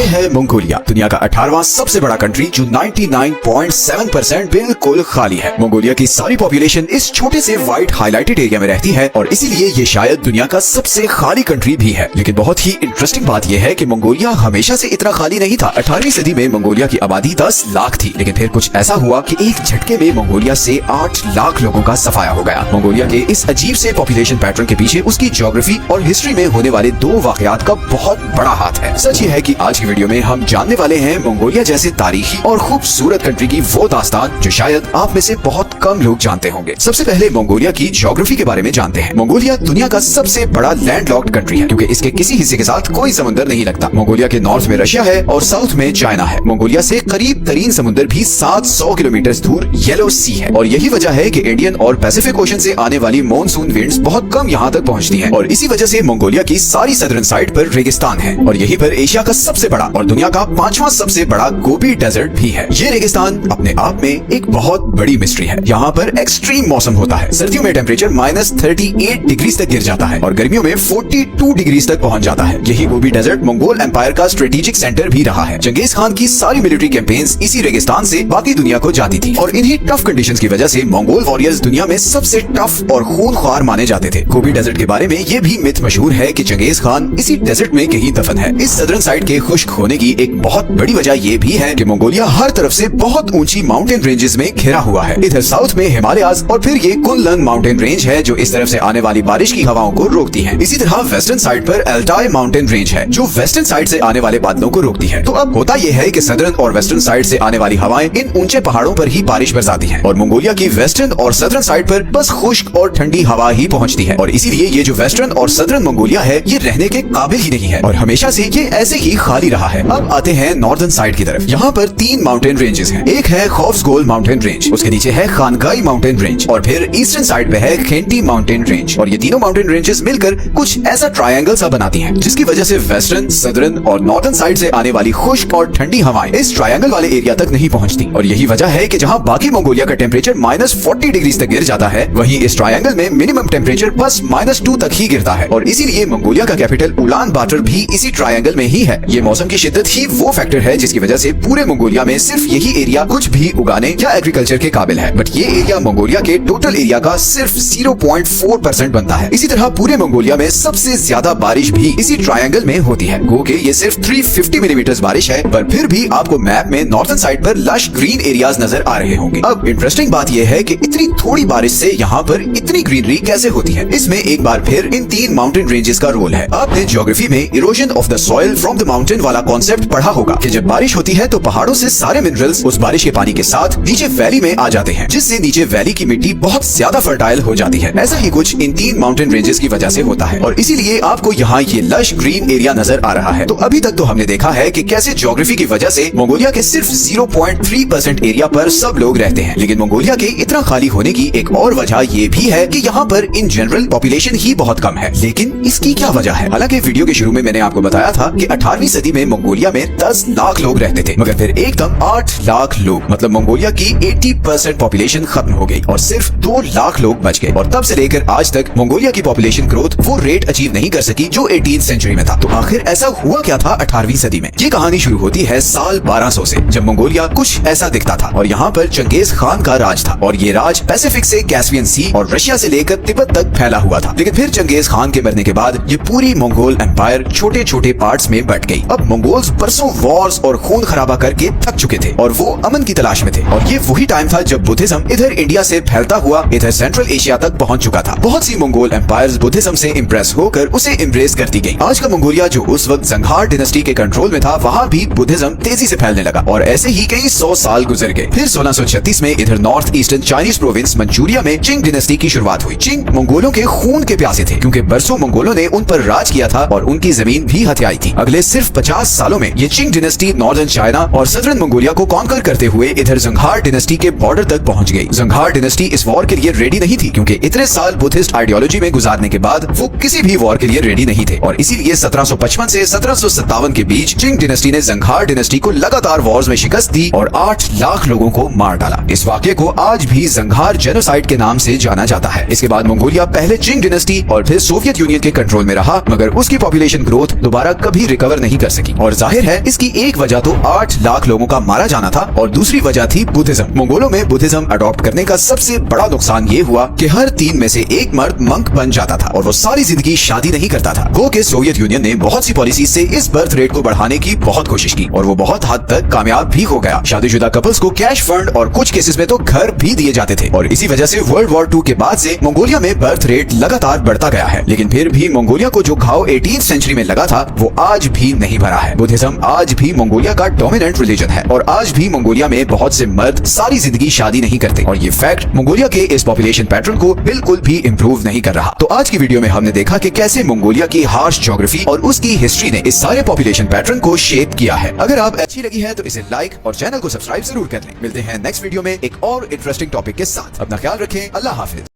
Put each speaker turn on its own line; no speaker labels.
ये है मंगोलिया, दुनिया का 18वां सबसे बड़ा कंट्री जो 99.7% बिल्कुल खाली है। मंगोलिया की सारी पॉपुलेशन इस छोटे से व्हाइट हाईलाइटेड एरिया में रहती है और इसीलिए ये शायद दुनिया का सबसे खाली कंट्री भी है। लेकिन बहुत ही इंटरेस्टिंग बात यह है कि मंगोलिया हमेशा से इतना खाली नहीं था। 18वीं सदी में मंगोलिया की आबादी 10 लाख थी, लेकिन फिर कुछ ऐसा हुआ कि एक झटके में मंगोलिया से 8 लाख लोगों का सफाया हो गया। मंगोलिया के इस अजीब से पॉपुलेशन पैटर्न के पीछे उसकी ज्योग्राफी और हिस्ट्री में होने वाले 2 वाकयात का बहुत बड़ा हाथ है। सच ये है कि आज की वीडियो में हम जानने वाले हैं मंगोलिया जैसे तारीखी और खूबसूरत कंट्री की वो दास्तान जो शायद आप में से बहुत कम लोग जानते होंगे। सबसे पहले मंगोलिया की ज्योग्राफी के बारे में जानते हैं। मंगोलिया दुनिया का सबसे बड़ा लैंडलॉक्ड कंट्री है क्योंकि इसके किसी हिस्से के साथ कोई समुद्र नहीं लगता। मंगोलिया के नॉर्थ में रशिया है और साउथ में चाइना है। मंगोलिया से करीब तरीन समुद्र भी 700 किलोमीटर दूर येलो सी है और यही वजह है कि इंडियन और पैसिफिक ओशन से आने वाली मॉनसून विंड्स बहुत कम यहाँ तक पहुँचती है और इसी वजह से मंगोलिया की सारी सदर्न साइड पर रेगिस्तान है और यही पर एशिया का सबसे बड़ा और दुनिया का 5वां सबसे बड़ा गोबी डेजर्ट भी है। ये रेगिस्तान अपने आप में एक बहुत बड़ी मिस्ट्री है। यहाँ पर एक्सट्रीम मौसम होता है। सर्दियों में टेम्परेचर -38 डिग्री तक गिर जाता है और गर्मियों में 42 डिग्री तक पहुँच जाता है। यही गोबी डेजर्ट मंगोल एम्पायर का स्ट्रेटेजिक सेंटर भी रहा है। चंगेज खान की सारी मिलिट्री कैंपेन्स इसी रेगिस्तान से बाकी दुनिया को जाती थी और इन्हीं टफ कंडीशंस की वजह से मंगोल वॉरियर्स दुनिया में सबसे टफ और खूनख्वार माने जाते थे। गोबी डेजर्ट के बारे में ये भी मिथ मशहूर है कि चंगेज खान इसी डेजर्ट में कहीं दफन है। इस सदर्न साइड के खुश्क होने की एक बहुत बड़ी वजह ये भी है कि मंगोलिया हर तरफ से बहुत ऊंची माउंटेन रेंजेस में घिरा हुआ है। इधर साउथ में हिमालयाज और फिर ये कुनलुन माउंटेन रेंज है जो इस तरफ से आने वाली बारिश की हवाओं को रोकती है। इसी तरह वेस्टर्न साइड पर अल्टाई माउंटेन रेंज है जो वेस्टर्न साइड से आने वाले बादलों को रोकती है। तो अब होता यह है कि सदर्न और वेस्टर्न साइड से आने वाली हवाएं इन ऊंचे पहाड़ों पर ही बारिश बरसाती हैं और मंगोलिया की वेस्टर्न और सदर्न साइड पर बस खुश्क और ठंडी हवा ही पहुंचती है और इसीलिए ये जो वेस्टर्न और सदर्न मंगोलिया है ये रहने के काबिल ही नहीं है और हमेशा से ये ऐसे ही खाली रहा है। अब आते हैं नॉर्दर्न साइड की तरफ। यहाँ पर 3 माउंटेन रेंजेस हैं। एक है खौफसगोल माउंटेन रेंज, उसके नीचे है खानगाई माउंटेन रेंज और फिर ईस्टर्न साइड पे है खेंटी माउंटेन रेंज और ये तीनों माउंटेन रेंजेस मिलकर कुछ ऐसा ट्रायंगल सा बनाती हैं जिसकी वजह से वेस्टर्न, सदर्न और नॉर्दर्न साइड से आने वाली खुश्क और ठंडी हवाएं इस ट्रायंगल वाले एरिया तक नहीं पहुँचती और यही वजह है कि जहाँ बाकी मंगोलिया का टेम्परेचर -40 डिग्री तक गिर जाता है वहीं इस ट्रायंगल में मिनिमम टेम्परेचर बस -2 तक ही गिरता है और इसीलिए मंगोलिया का कैपिटल उलान बाटर भी इसी ट्रायंगल में ही है। ये मौसम की शिद्दत ही वो फैक्टर है जिसकी वजह से पूरे मंगोलिया में सिर्फ यही एरिया कुछ भी उगाने या एग्रीकल्चर के काबिल है। बट ये एरिया मंगोलिया के टोटल एरिया का सिर्फ 0.4% बनता है। इसी तरह पूरे मंगोलिया में सबसे ज्यादा बारिश भी इसी ट्रायंगल में होती है। गो के ये सिर्फ 350 मिलीमीटर बारिश है पर फिर भी आपको मैप में नॉर्दर्न साइड पर लश ग्रीन एरियाज नजर आ रहे होंगे। अब इंटरेस्टिंग बात यह है कि इतनी थोड़ी बारिश से यहाँ पर इतनी ग्रीनरी कैसे होती है। इसमें एक बार फिर इन 3 माउंटेन रेंजेस का रोल है। आपने ज्योग्राफी में erosion of the soil from the mountain वाला कॉन्सेप्ट पढ़ा होगा कि जब बारिश होती है तो पहाड़ों से सारे मिनरल्स उस बारिश के पानी के साथ नीचे वैली में आ जाते हैं जिससे नीचे वैली की मिट्टी बहुत ज्यादा फर्टाइल हो जाती है। ऐसा ही कुछ इन 3 माउंटेन रेंजेस की वजह से होता है और इसीलिए आपको यहाँ ये लश ग्रीन एरिया नजर आ रहा है। तो अभी तक तो हमने देखा है कि कैसे ज्योग्राफी की वजह से मंगोलिया के सिर्फ 0.3% एरिया पर सब लोग रहते हैं, लेकिन मंगोलिया के इतना खाली होने की एक और वजह ये भी है कि यहाँ पर इन जनरल पॉपुलेशन ही बहुत कम है। लेकिन इसकी क्या वजह है? हालांकि वीडियो के शुरू में मैंने आपको बताया था कि 18वीं सदी में मंगोलिया में 10 लाख लोग रहते थे मगर फिर एकदम 8 लाख लोग मतलब मंगोलिया की 80% पॉपुलेशन खत्म हो गई और सिर्फ 2 लाख लोग बच गए और तब से लेकर आज तक मंगोलिया की पॉपुलेशन ग्रोथ वो रेट अचीव नहीं कर सकी जो 18th सेंचुरी में था। तो आखिर ऐसा हुआ क्या था 18वीं सदी में? ये कहानी शुरू होती है साल 1200 से जब मंगोलिया कुछ ऐसा दिखता था और यहाँ पर चंगेज खान का राज था और ये राज पैसिफिक से कैस्पियन सी और रशिया से लेकर तिब्बत तक फैला हुआ था। लेकिन फिर चंगेज खान के मरने के बाद ये पूरी मंगोल एम्पायर छोटे छोटे पार्ट्स में बट गई। अब मंगोल्स बरसों वॉर्स और खून खराबा करके थक चुके थे और वो अमन की तलाश में थे और ये वही टाइम था जब बुद्धिज्म इधर इंडिया से फैलता हुआ इधर सेंट्रल एशिया तक पहुंच चुका था। बहुत सी मंगोल एम्पायर्स बुद्धिज्म से इम्प्रेस होकर उसे इम्ब्रेस करती गई। आज का मंगोलिया जो उस वक्त जंघार डिनेस्टी के कंट्रोल में था वहाँ भी बुद्धिज्म तेजी से फैलने लगा और ऐसे ही कई 100 साल गुजर गए। फिर 1636 में इधर north eastern Chinese province Manchuria में चिंग डिनेस्टी की शुरुआत हुई। चिंग मंगोलों के खून के प्यासे थे क्योंकि बरसों मंगोलों ने उन पर राज किया था और उनकी जमीन भी हथियाई थी। अगले सिर्फ 50 सालों में ये चिंग डिनेस्टी नॉर्दर्न चाइना और सदर्न मंगोलिया को कॉन्कर करते हुए इधर जंघार डिनेस्टी के बॉर्डर तक पहुंच गई। जंघार डिनेस्टी इस वॉर के लिए रेडी नहीं थी क्योंकि इतने साल बुद्धिस्ट आइडियोलॉजी में गुजारने के बाद वो किसी भी वॉर के लिए रेडी नहीं थे और इसीलिए 1755 से 1757 के बीच चिंग डिनेस्टी ने जंघार डिनेस्टी को लगातार वॉर्स में शिकस्त दी और 8 लाख लोगों को मार डाला। इस वाक्य को आज भी जंघार जेनोसाइड के नाम से जाना जाता है। इसके बाद मंगोलिया पहले चिंग डिनेस्टी और फिर सोवियत यूनियन के कंट्रोल में रहा मगर उसकी पॉपुलेशन ग्रोथ दोबारा कभी रिकवर नहीं कर सकी। की। और जाहिर है इसकी एक वजह तो 8 लाख लोगों का मारा जाना था और दूसरी वजह थी बुद्धिज्म। मंगोलों में बुद्धिज्म अडॉप्ट करने का सबसे बड़ा नुकसान ये हुआ कि हर 3 में से एक मर्द मंक बन जाता था और वो सारी जिंदगी शादी नहीं करता था। गो के सोवियत यूनियन ने बहुत सी पॉलिसी से इस बर्थ रेट को बढ़ाने की बहुत कोशिश की और वो बहुत हद तक कामयाब भी हो गया। शादीशुदा कपल्स को कैश फंड और कुछ केसेस में तो घर भी दिए जाते थे और इसी वजह से वर्ल्ड वॉर 2 के बाद से मंगोलिया में बर्थ रेट लगातार बढ़ता गया है। लेकिन फिर भी मंगोलिया को जो घाव 18th सेंचुरी में लगा था वो आज भी नहीं भरा है। बुद्धिज्म आज भी मंगोलिया का डोमिनेंट रिलीजन है और आज भी मंगोलिया में बहुत से मर्द सारी जिंदगी शादी नहीं करते और ये फैक्ट मंगोलिया के इस पॉपुलेशन पैटर्न को बिल्कुल भी इम्प्रूव नहीं कर रहा। तो आज की वीडियो में हमने देखा कि कैसे मंगोलिया की हार्श ज्योग्राफी और उसकी हिस्ट्री ने इस सारे पॉपुलेशन पैटर्न को शेप किया है। अगर आप अच्छी लगी है तो इसे लाइक और चैनल को सब्सक्राइब जरूर कर लें। मिलते हैं नेक्स्ट वीडियो में एक और इंटरेस्टिंग टॉपिक के साथ। अपना ख्याल रखें। अल्लाह हाफिज।